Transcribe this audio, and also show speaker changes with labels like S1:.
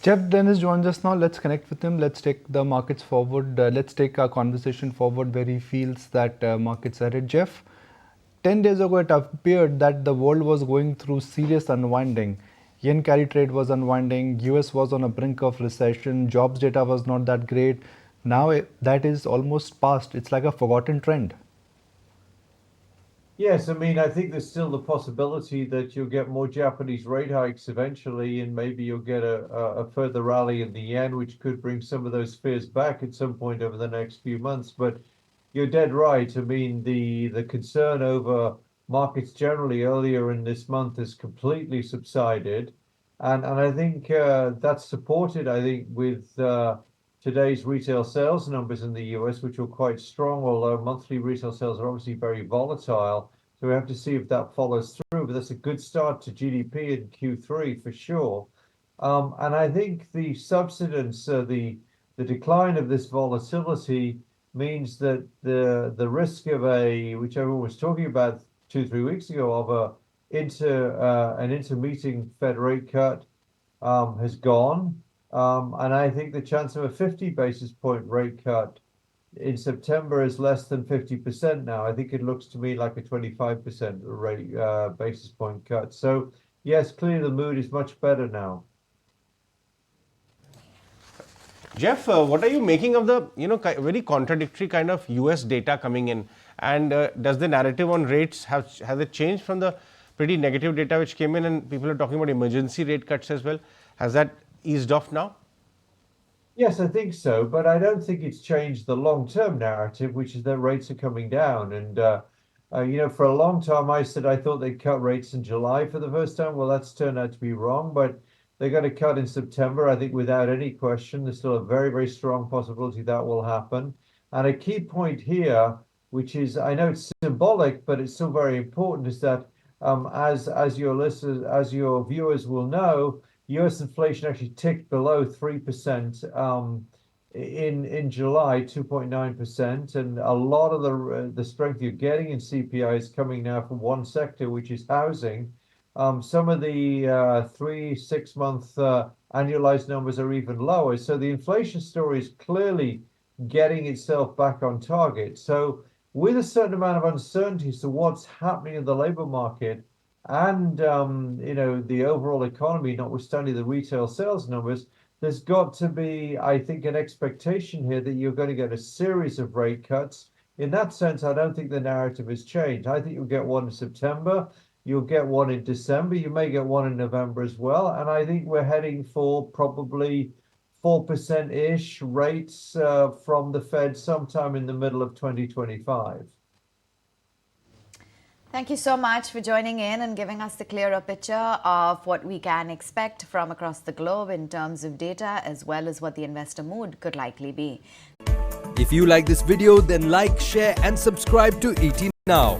S1: Geoff Dennis joins us now. Let's connect with him. Let's take the markets forward. Let's take our conversation forward where he feels that markets are headed. Geoff, 10 days ago it appeared that the world was going through serious unwinding. Yen carry trade was unwinding. US was on a brink of recession. Jobs data was not that great. Now that is almost past. It's like a forgotten trend.
S2: Yes, I mean, I think there's still the possibility that you'll get more Japanese rate hikes eventually, and maybe you'll get a further rally in the yen, which could bring some of those fears back at some point over the next few months. But you're dead right. I mean, the concern over markets generally earlier in this month has completely subsided, and I think that's supported, I think, with today's retail sales numbers in the US, which were quite strong, although monthly retail sales are obviously very volatile. So we have to see if that follows through. But that's a good start to GDP in Q3 for sure. And I think the subsidence, the decline of this volatility means that the risk of which everyone was talking about 2-3 weeks ago, of an intermeeting Fed rate cut has gone. And I think the chance of a 50 basis point rate cut in September is less than 50% now. I think it looks to me like a 25% rate basis point cut. So yes, clearly the mood is much better now.
S3: Geoff, what are you making of the very contradictory kind of US data coming in? And does the narrative on rates has it changed from the pretty negative data which came in, and people are talking about emergency rate cuts as well? Has that eased off now?
S2: Yes, I think so, but I don't think it's changed the long-term narrative, which is that rates are coming down. And for a long time I said I thought they'd cut rates in July for the first time. Well, that's turned out to be wrong, but they're going to cut in September, I think, without any question. There's still a very, very strong possibility that will happen. And a key point here, which is, I know it's symbolic, but it's still very important, is that as your listeners, as your viewers will know, US inflation actually ticked below 3% in July, 2.9%, and a lot of the strength you're getting in CPI is coming now from one sector, which is housing. Some of the 3-6 month annualized numbers are even lower. So the inflation story is clearly getting itself back on target. So with a certain amount of uncertainty as to what's happening in the labor market and the overall economy, notwithstanding the retail sales numbers, there's got to be, I think, an expectation here that you're going to get a series of rate cuts. In that sense, I don't think the narrative has changed. I think you'll get one in September. You'll get one in December. You may get one in November as well. And I think we're heading for probably 4%-ish rates from the Fed sometime in the middle of 2025.
S4: Thank you so much for joining in and giving us the clearer picture of what we can expect from across the globe in terms of data, as well as what the investor mood could likely be.
S5: If you like this video, then like, share and subscribe to ET Now.